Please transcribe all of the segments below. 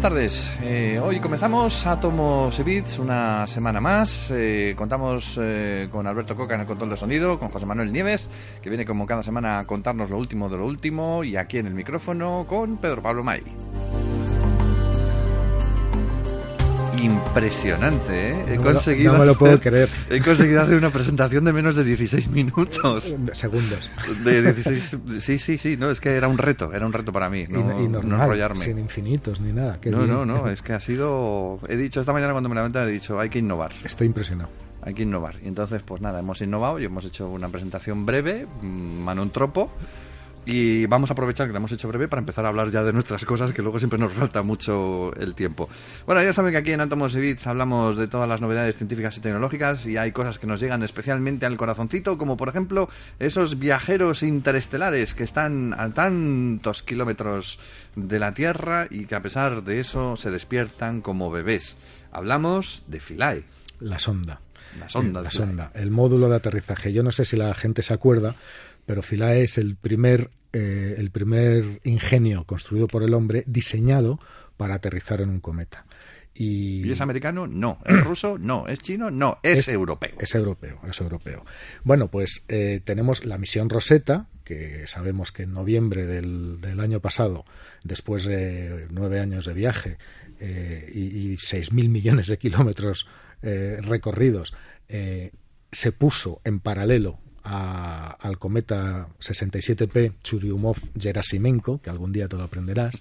tardes. Hoy comenzamos Átomos y Bits, una semana más. Contamos con Alberto Coca en el control de sonido, con José Manuel Nieves, que viene como cada semana a contarnos lo último de lo último, y aquí en el micrófono con Pedro Pablo May. Impresionante, ¿eh? No me lo puedo creer. He conseguido hacer una presentación de menos de 16 minutos. Segundos. De 16, sí, no, es que era un reto para mí, no enrollarme. Sin infinitos ni nada. No, es que ha sido... He dicho esta mañana cuando me levanté, he dicho, hay que innovar. Estoy impresionado. Hay que innovar. Y entonces, pues nada, hemos innovado y hemos hecho una presentación breve, mano en tropo. Y vamos a aprovechar que la hemos hecho breve para empezar a hablar ya de nuestras cosas, que luego siempre nos falta mucho el tiempo. Bueno, ya saben que aquí en Átomos y Bits hablamos de todas las novedades científicas y tecnológicas, y hay cosas que nos llegan especialmente al corazoncito, como por ejemplo esos viajeros interestelares que están a tantos kilómetros de la Tierra y que a pesar de eso se despiertan como bebés. Hablamos de Philae. La sonda. La sonda, el módulo de aterrizaje. Yo no sé si la gente se acuerda, pero Philae es el primer ingenio construido por el hombre diseñado para aterrizar en un cometa. ¿Y es americano? No. ¿Es ruso? No. ¿Es chino? No. Es europeo. Es europeo. Bueno, pues tenemos la misión Rosetta, que sabemos que en noviembre del año pasado, después de 9 años de viaje y 6.000 millones de kilómetros recorridos, se puso en paralelo al cometa 67P Churyumov-Gerasimenko, que algún día te lo aprenderás.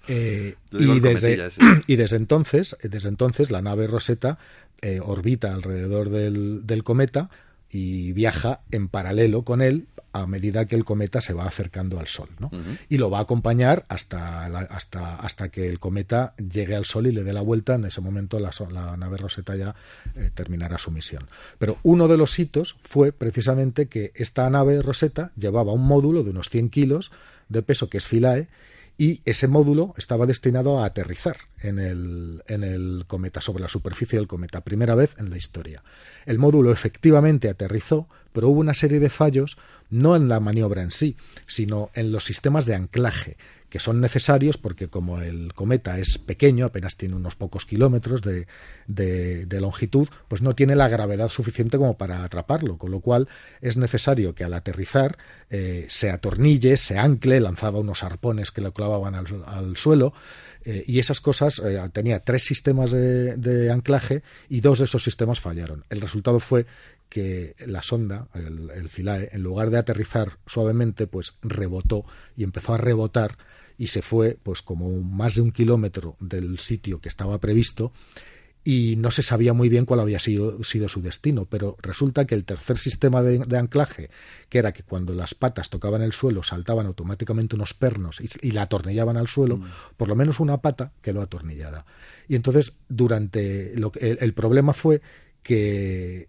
Y desde entonces la nave Rosetta orbita alrededor del cometa y viaja en paralelo con él a medida que el cometa se va acercando al Sol, ¿no? Uh-huh. Y lo va a acompañar hasta que el cometa llegue al Sol y le dé la vuelta. En ese momento la nave Rosetta ya terminará su misión. Pero uno de los hitos fue precisamente que esta nave Rosetta llevaba un módulo de unos 100 kilos de peso, que es Philae, y ese módulo estaba destinado a aterrizar en el cometa, sobre la superficie del cometa, primera vez en la historia. El módulo efectivamente aterrizó, pero hubo una serie de fallos, no en la maniobra en sí, sino en los sistemas de anclaje, que son necesarios porque como el cometa es pequeño, apenas tiene unos pocos kilómetros de longitud, pues no tiene la gravedad suficiente como para atraparlo, con lo cual es necesario que al aterrizar se atornille, se ancle, lanzaba unos arpones que lo clavaban al suelo, y esas cosas. Tenía 3 sistemas de anclaje y 2 de esos sistemas fallaron. El resultado fue que la sonda, el Philae, en lugar de aterrizar suavemente, pues rebotó y empezó a rebotar y se fue pues como más de 1 kilómetro del sitio que estaba previsto, y no se sabía muy bien cuál había sido su destino, pero resulta que el tercer sistema de anclaje, que era que cuando las patas tocaban el suelo saltaban automáticamente unos pernos y la atornillaban al suelo, por lo menos una pata quedó atornillada. Y entonces el problema fue que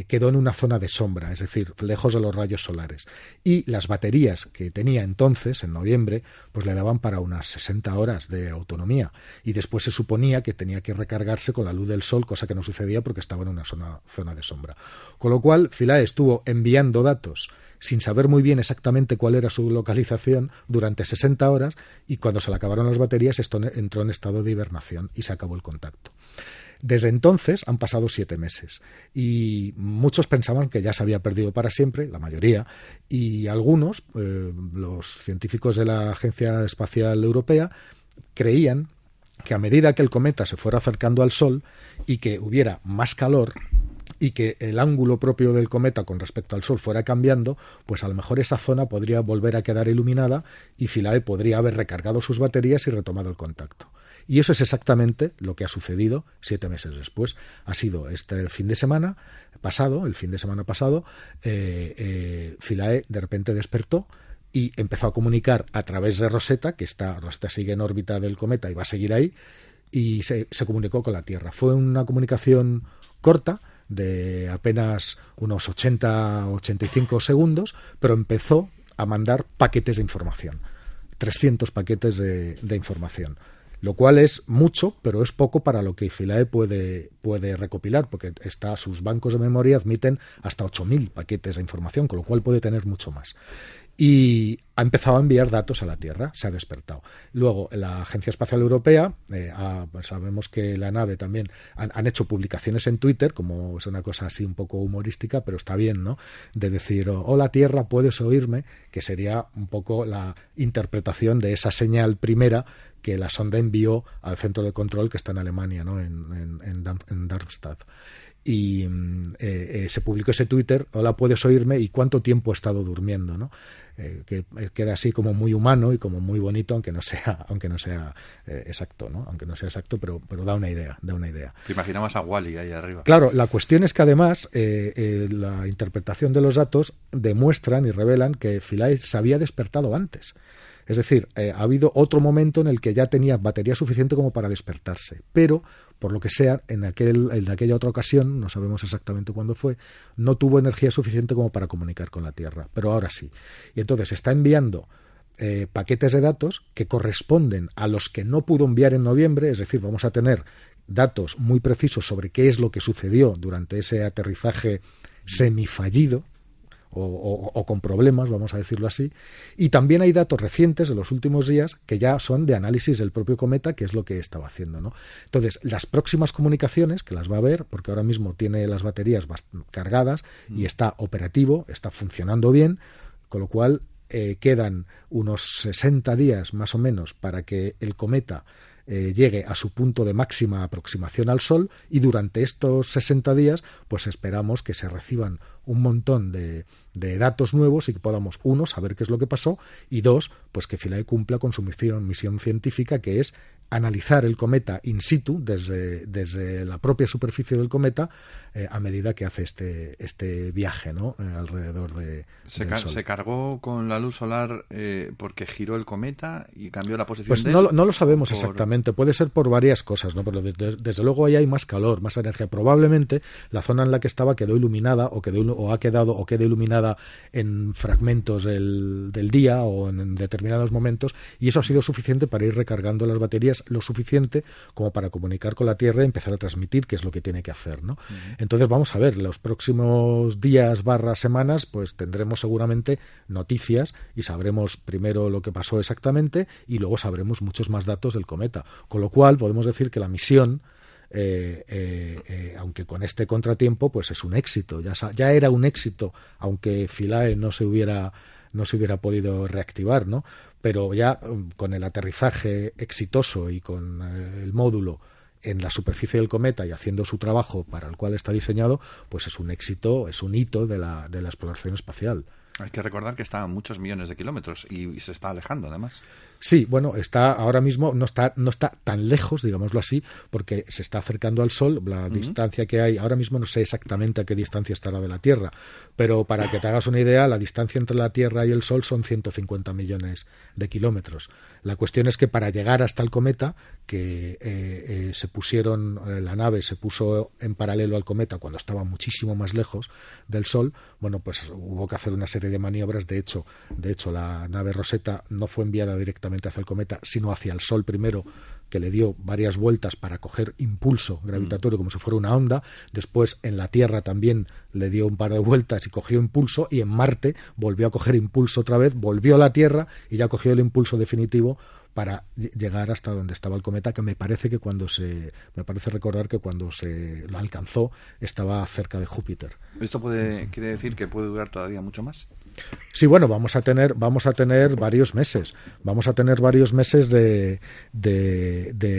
quedó en una zona de sombra, es decir, lejos de los rayos solares. Y las baterías que tenía entonces, en noviembre, pues le daban para unas 60 horas de autonomía. Y después se suponía que tenía que recargarse con la luz del sol, cosa que no sucedía porque estaba en una zona de sombra. Con lo cual, Philae estuvo enviando datos sin saber muy bien exactamente cuál era su localización durante 60 horas, y cuando se le acabaron las baterías entró en estado de hibernación y se acabó el contacto. Desde entonces han pasado 7 meses y muchos pensaban que ya se había perdido para siempre, la mayoría, y algunos, los científicos de la Agencia Espacial Europea, creían que a medida que el cometa se fuera acercando al Sol y que hubiera más calor y que el ángulo propio del cometa con respecto al Sol fuera cambiando, pues a lo mejor esa zona podría volver a quedar iluminada y Philae podría haber recargado sus baterías y retomado el contacto. Y eso es exactamente lo que ha sucedido 7 meses después. Ha sido el fin de semana pasado, Philae de repente despertó y empezó a comunicar a través de Rosetta, Rosetta sigue en órbita del cometa y va a seguir ahí, y se comunicó con la Tierra. Fue una comunicación corta, de apenas unos 80-85 segundos, pero empezó a mandar paquetes de información, 300 paquetes de información. Lo cual es mucho, pero es poco para lo que Philae puede recopilar, porque sus bancos de memoria admiten hasta 8.000 paquetes de información, con lo cual puede tener mucho más. y ha empezado a enviar datos a la Tierra, se ha despertado. Luego, la Agencia Espacial Europea, sabemos que la nave también han hecho publicaciones en Twitter, como es una cosa así un poco humorística, pero está bien, ¿no? De decir, hola Tierra, ¿puedes oírme? Que sería un poco la interpretación de esa señal primera que la sonda envió al centro de control que está en Alemania, ¿no? En Darmstadt. Y se publicó ese Twitter, hola, ¿puedes oírme? ¿Y cuánto tiempo he estado durmiendo? ¿No? Que queda así como muy humano y como muy bonito, aunque no sea exacto, ¿no? Aunque no sea exacto, pero da una idea. Te imaginabas a Wall-E ahí arriba. Claro, la cuestión es que además la interpretación de los datos demuestran y revelan que Philae se había despertado antes. Es decir, ha habido otro momento en el que ya tenía batería suficiente como para despertarse, pero por lo que sea, en aquella otra ocasión, no sabemos exactamente cuándo fue, no tuvo energía suficiente como para comunicar con la Tierra, pero ahora sí. Y entonces está enviando paquetes de datos que corresponden a los que no pudo enviar en noviembre, es decir, vamos a tener datos muy precisos sobre qué es lo que sucedió durante ese aterrizaje semifallido, o con problemas, vamos a decirlo así, y también hay datos recientes de los últimos días que ya son de análisis del propio cometa, que es lo que estaba haciendo, ¿no? Entonces, las próximas comunicaciones, que las va a ver, porque ahora mismo tiene las baterías cargadas y está operativo, está funcionando bien, con lo cual quedan unos 60 días más o menos para que el cometa llegue a su punto de máxima aproximación al Sol, y durante estos 60 días pues esperamos que se reciban un montón de datos nuevos y que podamos, uno, saber qué es lo que pasó, y dos, pues que Philae cumpla con su misión científica, que es analizar el cometa in situ desde la propia superficie del cometa a medida que hace este viaje, ¿no? Alrededor del Sol. ¿Se cargó con la luz solar porque giró el cometa y cambió la posición pues de él? No lo sabemos exactamente, puede ser por varias cosas, ¿no? Pero desde luego ahí hay más calor, más energía. Probablemente la zona en la que estaba quedó iluminada o queda iluminada en fragmentos del día o en determinados momentos, y eso ha sido suficiente para ir recargando las baterías lo suficiente como para comunicar con la Tierra y empezar a transmitir qué es lo que tiene que hacer, ¿no? Uh-huh. Entonces vamos a ver, los próximos días / semanas pues tendremos seguramente noticias y sabremos primero lo que pasó exactamente y luego sabremos muchos más datos del cometa, con lo cual podemos decir que la misión aunque con este contratiempo pues es un éxito, ya era un éxito, aunque Philae no se hubiera podido reactivar, ¿no? Pero ya con el aterrizaje exitoso y con el módulo en la superficie del cometa y haciendo su trabajo para el cual está diseñado, pues es un éxito, es un hito de la exploración espacial. Hay que recordar que está a muchos millones de kilómetros y se está alejando, además. Sí, bueno, ahora mismo no está tan lejos, digámoslo así, porque se está acercando al Sol. La distancia que hay, ahora mismo no sé exactamente a qué distancia estará de la Tierra, pero para que te hagas una idea, la distancia entre la Tierra y el Sol son 150 millones de kilómetros. La cuestión es que para llegar hasta el cometa, que la nave se puso en paralelo al cometa cuando estaba muchísimo más lejos del Sol, bueno, pues hubo que hacer una serie de maniobras. De hecho, la nave Rosetta no fue enviada directamente hacia el cometa, sino hacia el Sol primero, que le dio varias vueltas para coger impulso gravitatorio como si fuera una onda. Después en la Tierra también le dio un par de vueltas y cogió impulso, y en Marte volvió a coger impulso otra vez, volvió a la Tierra y ya cogió el impulso definitivo para llegar hasta donde estaba el cometa, que me parece recordar que cuando se lo alcanzó estaba cerca de Júpiter. ¿Esto quiere decir que puede durar todavía mucho más? Sí, bueno, vamos a tener varios meses. Vamos a tener varios meses de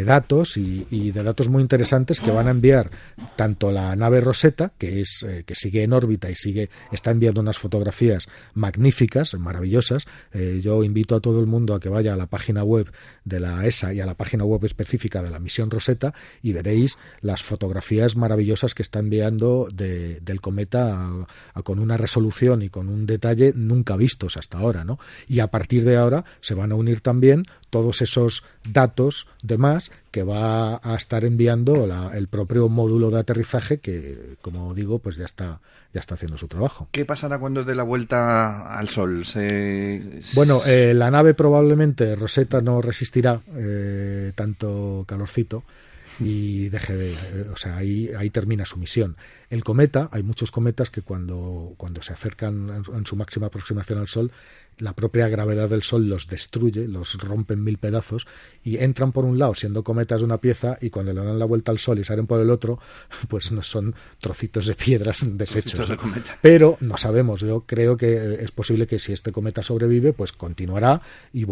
datos y de datos muy interesantes que van a enviar tanto la nave Rosetta, que sigue en órbita y está enviando unas fotografías magníficas, maravillosas. Yo invito a todo el mundo a que vaya a la página web de la ESA y a la página web específica de la misión Rosetta y veréis las fotografías maravillosas que está enviando del cometa con una resolución y con un detalle nunca vistos hasta ahora, ¿no? Y a partir de ahora se van a unir también todos esos datos de más que va a estar enviando el propio módulo de aterrizaje, que, como digo, pues ya está haciendo su trabajo. ¿Qué pasará cuando dé la vuelta al Sol? Bueno, la nave probablemente, Rosetta, no resistirá tanto calorcito. y o sea, ahí termina su misión. El cometa, hay muchos cometas que cuando se acercan en su máxima aproximación al Sol, la propia gravedad del Sol los destruye, los rompe en 1000 pedazos y entran por un lado siendo cometas de una pieza y cuando le dan la vuelta al Sol y salen por el otro, pues no son trocitos de piedras deshechos. De cometa. Pero no sabemos, yo creo que es posible que si este cometa sobrevive, pues continuará y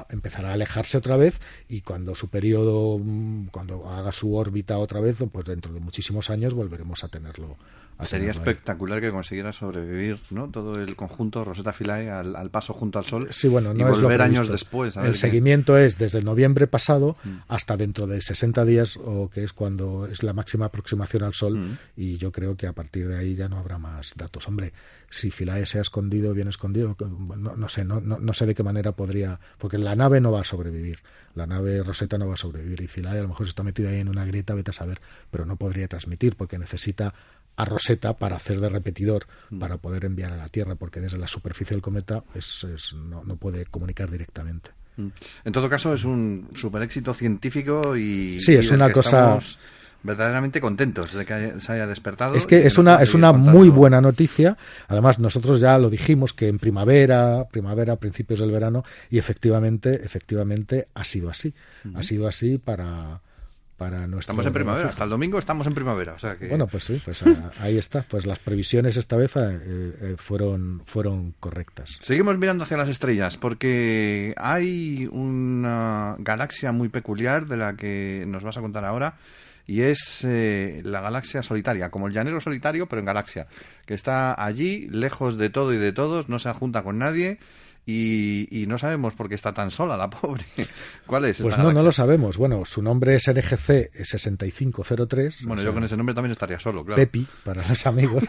empezará a alejarse otra vez y cuando su periodo, cuando haga su órbita otra vez, pues dentro de muchísimos años volveremos a tenerlo. Sería espectacular que consiguiera sobrevivir, ¿no? Todo el conjunto Rosetta Philae al paso junto al Sol, sí, bueno, no y es volver años después. El seguimiento es desde noviembre pasado hasta dentro de 60 días, o que es cuando es la máxima aproximación al Sol, y yo creo que a partir de ahí ya no habrá más datos. Hombre, si Philae se ha escondido, bien escondido, no sé de qué manera podría, porque la nave no va a sobrevivir, la nave Rosetta no va a sobrevivir, y Philae a lo mejor se está metida ahí en una grieta, vete a saber, pero no podría transmitir porque necesita a Rosetta para hacer de repetidor para poder enviar a la Tierra, porque desde la superficie del cometa no puede comunicar directamente. En todo caso, es un super éxito científico y sí, es una cosa estamos verdaderamente contentos de que se haya despertado. Es que es una muy buena noticia. Además, nosotros ya lo dijimos que en primavera, principios del verano, y efectivamente ha sido así. Ha sido así para nuestro... Estamos en primavera, hasta el domingo estamos en primavera, o sea que... Bueno, pues sí, pues ahí está. Pues las previsiones esta vez fueron correctas. Seguimos mirando hacia las estrellas, porque hay una galaxia muy peculiar de la que nos vas a contar ahora, y es la galaxia solitaria, como el llanero solitario, pero en galaxia, que está allí, lejos de todo y de todos, no se junta con nadie... Y no sabemos por qué está tan sola la pobre. ¿Cuál es esta Pues galaxia? No lo sabemos. Bueno, su nombre es NGC 6503. Bueno, yo con ese nombre también estaría solo, claro. Pepi, para los amigos.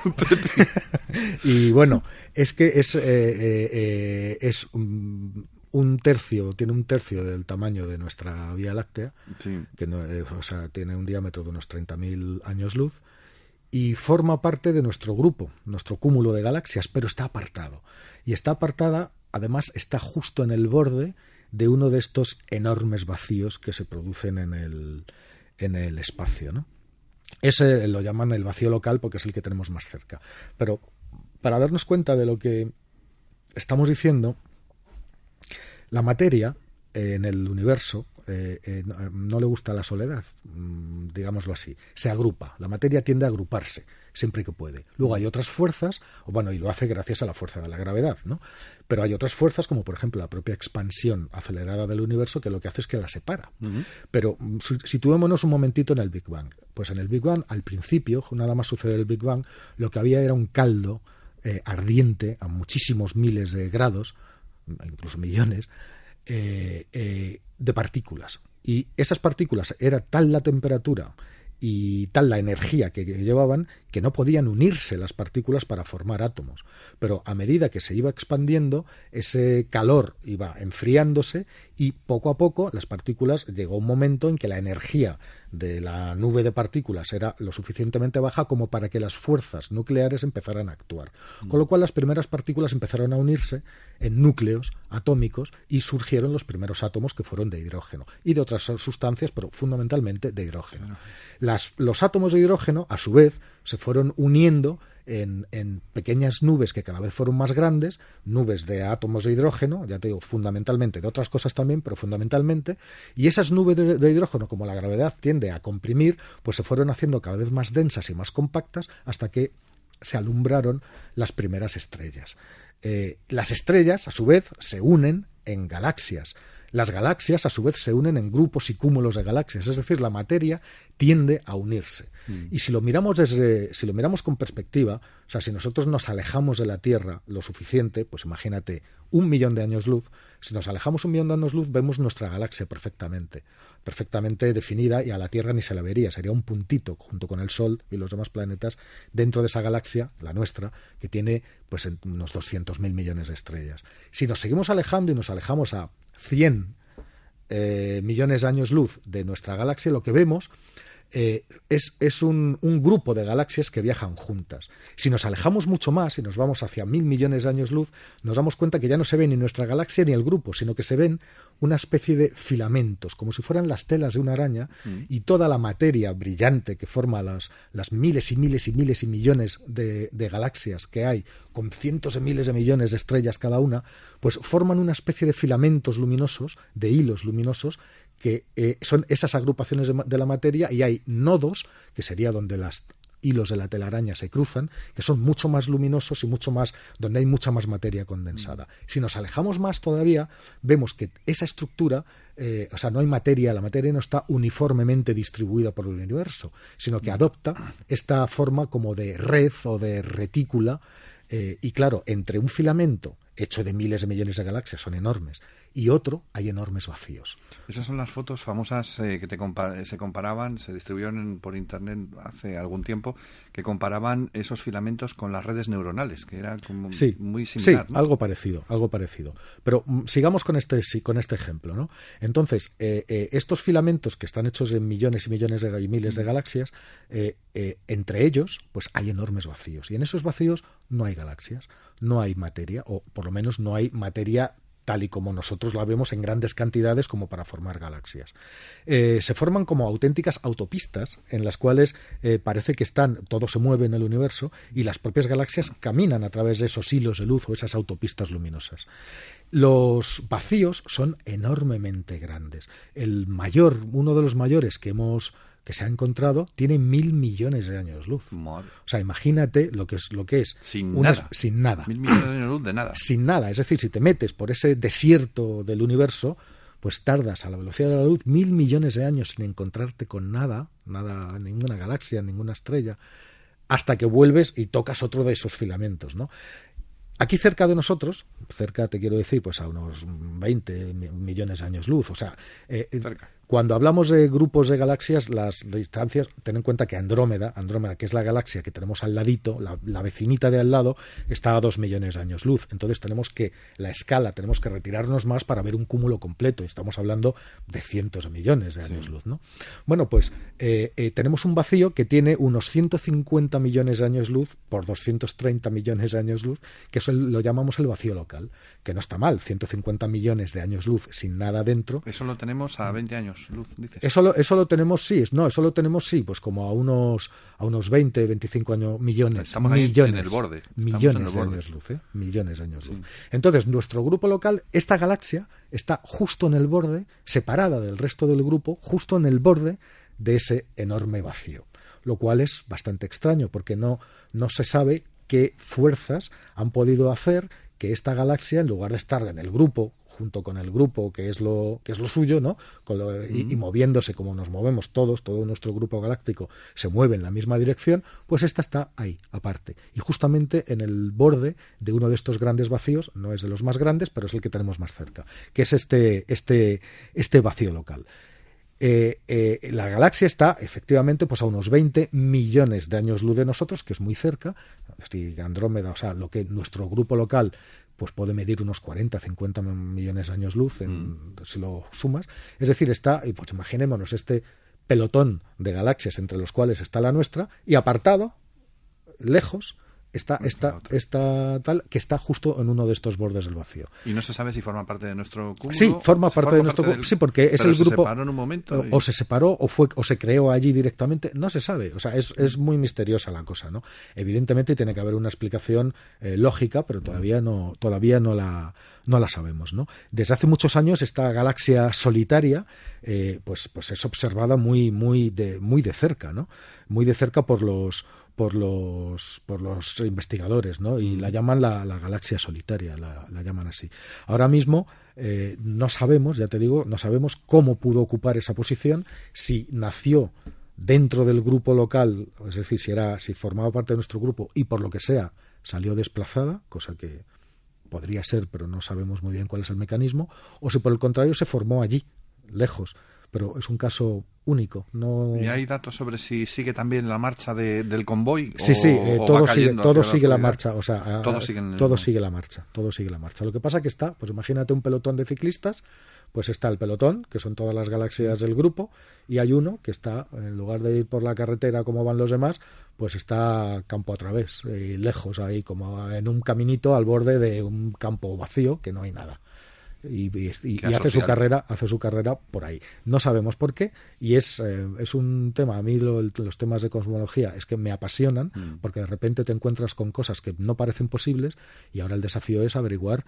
Y bueno, es que es un tercio, tiene un tercio del tamaño de nuestra Vía Láctea, sí. Que tiene un diámetro de unos 30.000 años luz. Y forma parte de nuestro grupo, nuestro cúmulo de galaxias, pero está apartado. Y está apartada, además, está justo en el borde de uno de estos enormes vacíos que se producen en el espacio, ¿no? Ese lo llaman el vacío local porque es el que tenemos más cerca. Pero para darnos cuenta de lo que estamos diciendo, la materia en el universo no le gusta la soledad, digámoslo así, se agrupa, la materia tiende a agruparse siempre que puede. Luego hay otras fuerzas, y lo hace gracias a la fuerza de la gravedad, ¿no? Pero hay otras fuerzas, como por ejemplo la propia expansión acelerada del universo, que lo que hace es que la separa. Pero situémonos un momentito en el Big Bang. Pues en el Big Bang, al principio, nada más sucede el Big Bang, lo que había era un caldo ardiente a muchísimos miles de grados, incluso millones, de partículas, y esas partículas era tal la temperatura y tal la energía que llevaban que no podían unirse las partículas para formar átomos, pero a medida que se iba expandiendo ese calor iba enfriándose y poco a poco las partículas, llegó un momento en que la energía de la nube de partículas era lo suficientemente baja como para que las fuerzas nucleares empezaran a actuar, con lo cual las primeras partículas empezaron a unirse en núcleos atómicos y surgieron los primeros átomos, que fueron de hidrógeno y de otras sustancias, pero fundamentalmente de hidrógeno. Los átomos de hidrógeno, a su vez, se fueron uniendo en pequeñas nubes que cada vez fueron más grandes, nubes de átomos de hidrógeno, ya te digo, fundamentalmente, de otras cosas también, pero fundamentalmente, y esas nubes de hidrógeno, como la gravedad tiende a comprimir, pues se fueron haciendo cada vez más densas y más compactas hasta que se alumbraron las primeras estrellas. Las estrellas, a su vez, se unen en galaxias. Las galaxias, a su vez, se unen en grupos y cúmulos de galaxias, es decir, la materia tiende a unirse. Y si lo miramos con perspectiva, o sea, si nosotros nos alejamos de la Tierra lo suficiente, pues imagínate 1 millón de años luz, si nos alejamos 1 millón de años luz, vemos nuestra galaxia perfectamente definida, y a la Tierra ni se la vería, sería un puntito junto con el Sol y los demás planetas dentro de esa galaxia, la nuestra, que tiene pues unos 200.000 millones de estrellas. Si nos seguimos alejando y nos alejamos a 100 millones de años luz de nuestra galaxia, lo que vemos es un grupo de galaxias que viajan juntas. Si nos alejamos mucho más y nos vamos hacia 1.000 millones de años luz, nos damos cuenta que ya no se ve ni nuestra galaxia ni el grupo, sino que se ven una especie de filamentos, como si fueran las telas de una araña, y toda la materia brillante que forma las miles y miles y miles y millones de galaxias que hay, con cientos de miles de millones de estrellas cada una, pues forman una especie de filamentos luminosos, de hilos luminosos, que son esas agrupaciones de la materia, y hay nodos, que sería donde los hilos de la telaraña se cruzan, que son mucho más luminosos y mucho más, donde hay mucha más materia condensada. Si nos alejamos más todavía, vemos que esa estructura, o sea, no hay materia, la materia no está uniformemente distribuida por el universo, sino que adopta esta forma como de red o de retícula, y claro, entre un filamento hecho de miles de millones de galaxias, son enormes, y otro, hay enormes vacíos. Esas son las fotos famosas que se comparaban, se distribuyeron por internet hace algún tiempo, que comparaban esos filamentos con las redes neuronales, que era como muy similar. Sí, ¿no? algo parecido. Pero sigamos con este ejemplo, ¿no? Entonces, estos filamentos que están hechos de millones y millones y miles de galaxias, entre ellos, pues hay enormes vacíos. Y en esos vacíos no hay galaxias, no hay materia, o por lo menos no hay materia tal y como nosotros la vemos en grandes cantidades como para formar galaxias. Se forman como auténticas autopistas en las cuales parece que todo se mueve en el universo, y las propias galaxias caminan a través de esos hilos de luz o esas autopistas luminosas. Los vacíos son enormemente grandes. Uno de los mayores que se ha encontrado, tiene 1.000 millones de años luz. Madre. O sea, imagínate lo que es. Sin nada. 1.000 millones de años luz de nada. Sin nada. Es decir, si te metes por ese desierto del universo, pues tardas a la velocidad de la luz 1.000 millones de años sin encontrarte con nada, ninguna galaxia, ninguna estrella, hasta que vuelves y tocas otro de esos filamentos, ¿no? Aquí cerca de nosotros, te quiero decir, pues a unos 20 millones de años luz, o sea, cuando hablamos de grupos de galaxias, las distancias, ten en cuenta que Andrómeda, que es la galaxia que tenemos al ladito, la vecinita de al lado, está a 2 millones de años luz. Entonces tenemos que retirarnos más para ver un cúmulo completo, y estamos hablando de cientos de millones de años luz, ¿no? Bueno, pues tenemos un vacío que tiene unos 150 millones de años luz por 230 millones de años luz, que eso lo llamamos el vacío local, que no está mal, 150 millones de años luz sin nada dentro. Eso lo tenemos a 20 años luz, dices. Eso lo tenemos, sí, pues como a unos 20, 25 millones. Estamos millones, ahí en el borde. Millones de años luz, millones de años luz. Entonces, nuestro grupo local, esta galaxia, está justo en el borde, separada del resto del grupo, justo en el borde de ese enorme vacío. Lo cual es bastante extraño, porque no se sabe qué fuerzas han podido hacer que esta galaxia, en lugar de estar en el grupo, junto con el grupo que es lo suyo, ¿no? Y moviéndose como nos movemos todos, todo nuestro grupo galáctico se mueve en la misma dirección, pues esta está ahí, aparte. Y justamente en el borde de uno de estos grandes vacíos, no es de los más grandes, pero es el que tenemos más cerca, que es este vacío local. La galaxia está efectivamente pues a unos 20 millones de años luz de nosotros, que es muy cerca. Andrómeda, o sea, lo que nuestro grupo local pues puede medir unos 40, 50 millones de años luz si lo sumas. Es decir, pues imaginémonos este pelotón de galaxias entre los cuales está la nuestra, y apartado, lejos, está tal que está justo en uno de estos bordes del vacío. Y no se sabe si forma parte de nuestro cúmulo. Sí, forma parte de nuestro cúmulo. Sí, porque es el grupo. ¿Se separó en un momento? O se separó o se creó allí directamente. No se sabe. O sea, es muy misteriosa la cosa, ¿no? Evidentemente tiene que haber una explicación lógica, pero todavía no la sabemos, ¿no? Desde hace muchos años esta galaxia solitaria pues es observada muy de cerca, ¿no? Muy de cerca por los investigadores, ¿no? Y la llaman la galaxia solitaria, la llaman así. Ahora mismo no sabemos, ya te digo, no sabemos cómo pudo ocupar esa posición, si nació dentro del grupo local, es decir, si formaba parte de nuestro grupo y por lo que sea salió desplazada, cosa que podría ser, pero no sabemos muy bien cuál es el mecanismo, o si por el contrario se formó allí, lejos. pero es un caso único. No... ¿Y hay datos sobre si sigue también la marcha del convoy? Sí, todo sigue la marcha, o sea, todo sigue la marcha. Lo que pasa que está, pues imagínate un pelotón de ciclistas, pues está el pelotón, que son todas las galaxias del grupo, y hay uno que está, en lugar de ir por la carretera como van los demás, pues está campo a través, lejos ahí, como en un caminito al borde de un campo vacío que no hay nada. Y hace su carrera por ahí. No sabemos por qué, y es un tema, a mí los temas de cosmología es que me apasionan, porque de repente te encuentras con cosas que no parecen posibles, y ahora el desafío es averiguar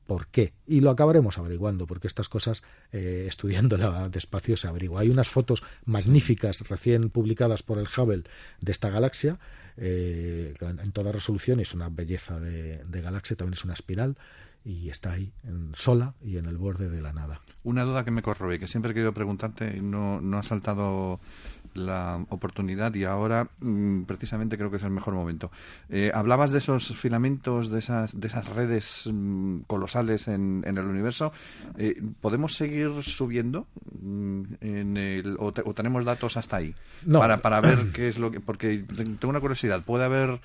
por qué. Y lo acabaremos averiguando, porque estas cosas, estudiándola despacio, se averigua. Hay unas fotos magníficas recién publicadas por el Hubble de esta galaxia, en toda resolución, y es una belleza de galaxia, también es una espiral, y está ahí, sola y en el borde de la nada. Una duda que me corroe, que siempre he querido preguntarte y no ha saltado la oportunidad, y ahora precisamente creo que es el mejor momento. Hablabas de esos filamentos, de esas redes colosales en el universo. ¿Podemos seguir subiendo o tenemos datos hasta ahí? No. Para ver qué es lo que... Porque tengo una curiosidad. ¿Puede haber...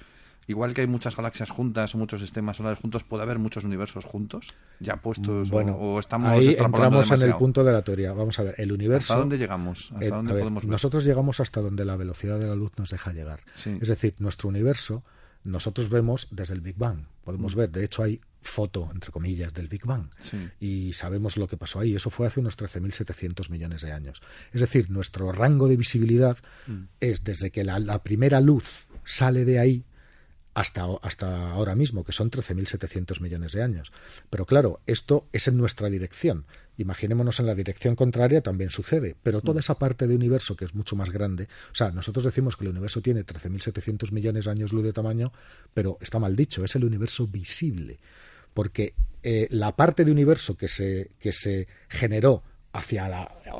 Igual que hay muchas galaxias juntas o muchos sistemas solares juntos, ¿puede haber muchos universos juntos ya puestos? Bueno, o estamos ahí extrapolando entramos demasiado? en el punto de la teoría. Vamos a ver, el universo... ¿Hasta dónde llegamos? ¿Hasta dónde podemos ver? Nosotros llegamos hasta donde la velocidad de la luz nos deja llegar. Sí. Es decir, nuestro universo, nosotros vemos desde el Big Bang. Podemos ver, de hecho hay foto, entre comillas, del Big Bang. Sí. Y sabemos lo que pasó ahí. Eso fue hace unos 13.700 millones de años. Es decir, nuestro rango de visibilidad es desde que la primera luz sale de ahí hasta ahora mismo, que son 13.700 millones de años. Pero claro, esto es en nuestra dirección. Imaginémonos en la dirección contraria, también sucede. Pero toda esa parte de universo que es mucho más grande, o sea, nosotros decimos que el universo tiene 13.700 millones de años luz de tamaño, pero está mal dicho, es el universo visible. Porque la parte de universo que se generó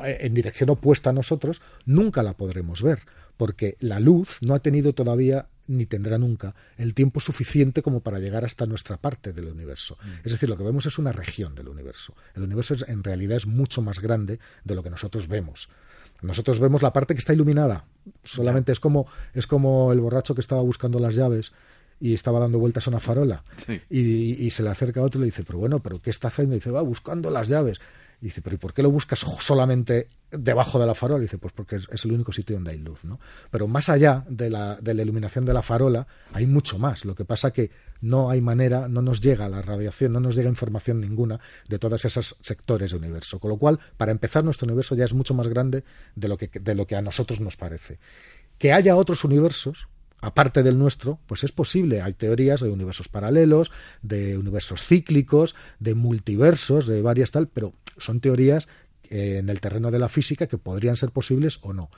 en dirección opuesta a nosotros, nunca la podremos ver, porque la luz no ha tenido todavía, ni tendrá nunca, el tiempo suficiente como para llegar hasta nuestra parte del universo. Es decir, lo que vemos es una región del universo. El universo en realidad es mucho más grande de lo que nosotros vemos. Nosotros vemos la parte que está iluminada. Solamente es como el borracho que estaba buscando las llaves y estaba dando vueltas a una farola. Sí. Y se le acerca a otro y le dice, ¿pero qué está haciendo? Y dice, va buscando las llaves. Y dice, ¿pero y por qué lo buscas solamente debajo de la farola? Y dice, pues porque es el único sitio donde hay luz, ¿no? Pero más allá de la iluminación de la farola hay mucho más. Lo que pasa que no hay manera, no nos llega la radiación, no nos llega información ninguna de todos esos sectores del universo. Con lo cual, para empezar, nuestro universo ya es mucho más grande de lo que a nosotros nos parece. Que haya otros universos aparte del nuestro, pues es posible. Hay teorías de universos paralelos, de universos cíclicos, de multiversos, de varias tal, pero son teorías en el terreno de la física que podrían ser posibles o no.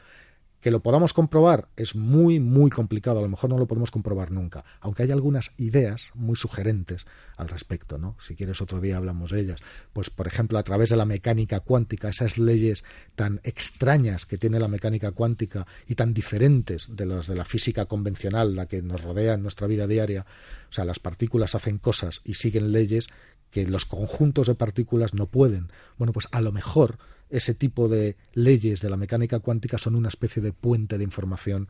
Que lo podamos comprobar es muy, muy complicado. A lo mejor no lo podemos comprobar nunca. Aunque hay algunas ideas muy sugerentes al respecto, ¿no? Si quieres otro día hablamos de ellas. Pues, por ejemplo, a través de la mecánica cuántica, esas leyes tan extrañas que tiene la mecánica cuántica y tan diferentes de las de la física convencional, la que nos rodea en nuestra vida diaria. O sea, las partículas hacen cosas y siguen leyes que los conjuntos de partículas no pueden. Bueno, pues a lo mejor ese tipo de leyes de la mecánica cuántica son una especie de puente de información,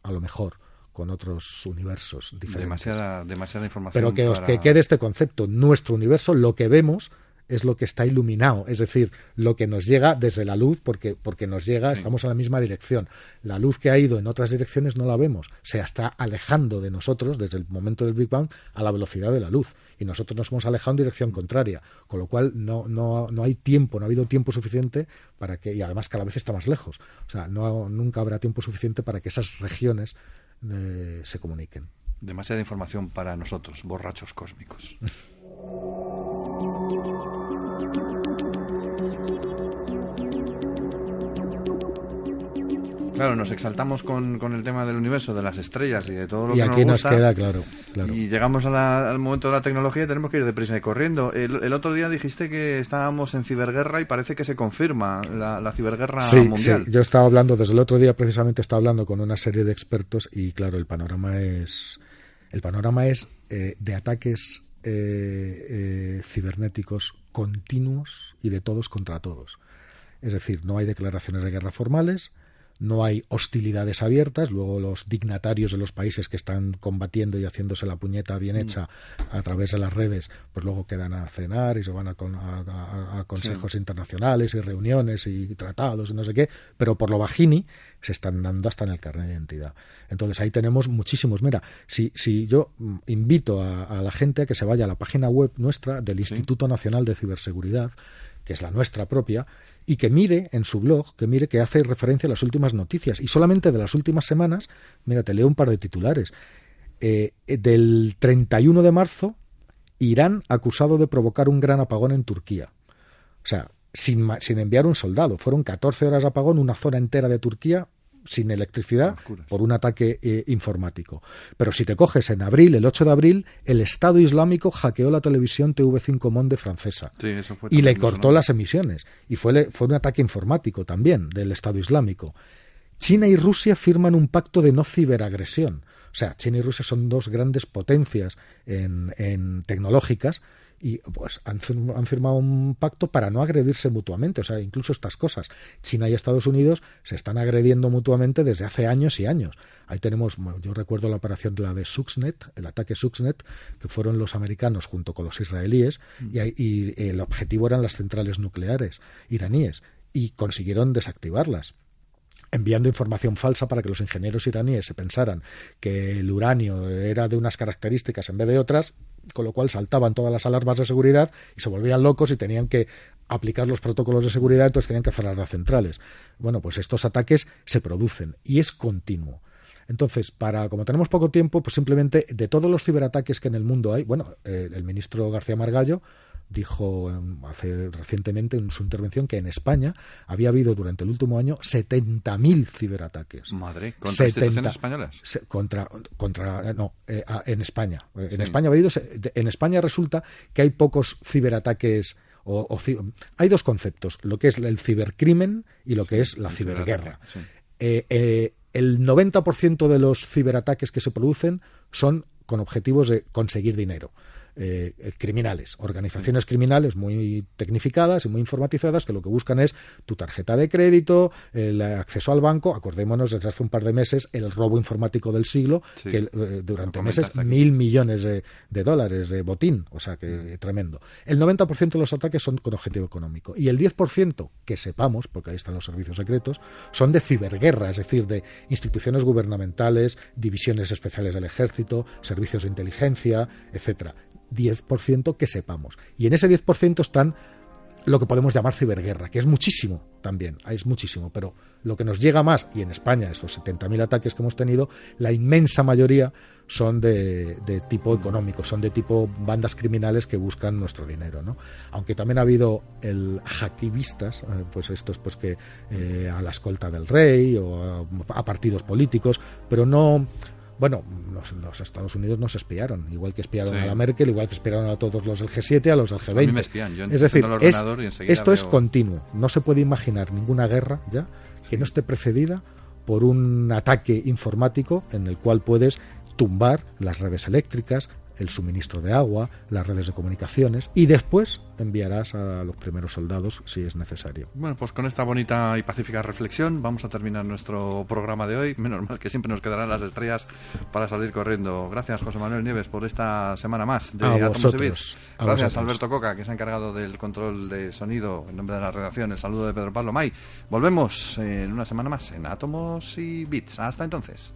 a lo mejor, con otros universos diferentes. Demasiada información. Pero que quede este concepto. Nuestro universo, lo que vemos, es lo que está iluminado, es decir, lo que nos llega desde la luz, porque nos llega, sí. Estamos en la misma dirección. La luz que ha ido en otras direcciones no la vemos, se está alejando de nosotros desde el momento del Big Bang a la velocidad de la luz, y nosotros nos hemos alejado en dirección contraria, con lo cual no hay tiempo, no ha habido tiempo suficiente para que, y además cada vez está más lejos, o sea, nunca habrá tiempo suficiente para que esas regiones se comuniquen. Demasiada información para nosotros, borrachos cósmicos. Claro, nos exaltamos con el tema del universo, de las estrellas y de todo lo que nos gusta. Y aquí nos queda, claro. Y llegamos al momento de la tecnología y tenemos que ir deprisa y corriendo. El otro día dijiste que estábamos en ciberguerra y parece que se confirma la ciberguerra mundial. Sí, yo estaba hablando, desde el otro día precisamente estaba hablando con una serie de expertos y claro, el panorama es de ataques cibernéticos continuos y de todos contra todos. es decir, no hay declaraciones de guerra formales, no hay hostilidades abiertas, luego los dignatarios de los países que están combatiendo y haciéndose la puñeta bien hecha a través de las redes, pues luego quedan a cenar y se van a consejos internacionales y reuniones y tratados y no sé qué, pero por lo bajini se están dando hasta en el carnet de identidad. Entonces ahí tenemos muchísimos. Mira, si yo invito a la gente a que se vaya a la página web nuestra del Instituto Nacional de Ciberseguridad, que es la nuestra propia, y que mire en su blog, que hace referencia a las últimas noticias. Y solamente de las últimas semanas, mira, te leo un par de titulares. Del 31 de marzo, Irán acusado de provocar un gran apagón en Turquía. O sea, sin enviar un soldado. Fueron 14 horas de apagón, una zona entera de Turquía sin electricidad por un ataque informático. Pero si te coges en abril, el 8 de abril, el Estado Islámico hackeó la televisión TV5 Monde francesa y le cortó las emisiones. Y fue un ataque informático también del Estado Islámico. China y Rusia firman un pacto de no ciberagresión. O sea, China y Rusia son dos grandes potencias en tecnológicas y pues han firmado un pacto para no agredirse mutuamente. O sea, incluso estas cosas. China y Estados Unidos se están agrediendo mutuamente desde hace años y años. Ahí tenemos, yo recuerdo la operación de la de Stuxnet, el ataque Stuxnet, que fueron los americanos junto con los israelíes y el objetivo eran las centrales nucleares iraníes y consiguieron desactivarlas, enviando información falsa para que los ingenieros iraníes se pensaran que el uranio era de unas características en vez de otras, con lo cual saltaban todas las alarmas de seguridad y se volvían locos y tenían que aplicar los protocolos de seguridad, entonces tenían que cerrar las centrales. Bueno, pues estos ataques se producen y es continuo. Entonces, como tenemos poco tiempo, pues simplemente de todos los ciberataques que en el mundo hay, bueno, el ministro García Margallo dijo recientemente en su intervención que en España había habido durante el último año 70.000 ciberataques. Madre, ¿contra instituciones españolas? En España. En España ha habido, en España resulta que hay pocos ciberataques. Hay dos conceptos, lo que es el cibercrimen y lo que es la ciberguerra. Sí. El 90% de los ciberataques que se producen son con objetivos de conseguir dinero. Criminales, organizaciones criminales muy tecnificadas y muy informatizadas que lo que buscan es tu tarjeta de crédito, el acceso al banco. Acordémonos desde hace un par de meses el robo informático del siglo, que durante meses 1.000 millones de dólares de botín, o sea que tremendo. El 90% de los ataques son con objetivo económico y el 10%, que sepamos, porque ahí están los servicios secretos, son de ciberguerra, es decir, de instituciones gubernamentales, divisiones especiales del ejército, servicios de inteligencia, etcétera. 10% que sepamos. Y en ese 10% están lo que podemos llamar ciberguerra, que es muchísimo también, es muchísimo, pero lo que nos llega más, y en España esos 70.000 ataques que hemos tenido, la inmensa mayoría son de tipo económico, son de tipo bandas criminales que buscan nuestro dinero, ¿no? Aunque también ha habido hacktivistas, pues estos pues que a la escolta del rey o a partidos políticos, pero no. Bueno, los Estados Unidos nos espiaron, igual que espiaron a la Merkel, igual que espiaron a todos los del G7, a los del G20. A mí me espían, yo es decir, esto es veo... continuo. No se puede imaginar ninguna guerra ya que no esté precedida por un ataque informático en el cual puedes tumbar las redes eléctricas, el suministro de agua, las redes de comunicaciones y después enviarás a los primeros soldados si es necesario. Bueno, pues con esta bonita y pacífica reflexión vamos a terminar nuestro programa de hoy. Menos mal que siempre nos quedarán las estrellas para salir corriendo. Gracias, José Manuel Nieves, por esta semana más de Átomos y Bits. Gracias, Alberto Coca, que se ha encargado del control de sonido en nombre de la redacción. El saludo de Pedro Pablo May. Volvemos en una semana más en Átomos y Bits. Hasta entonces.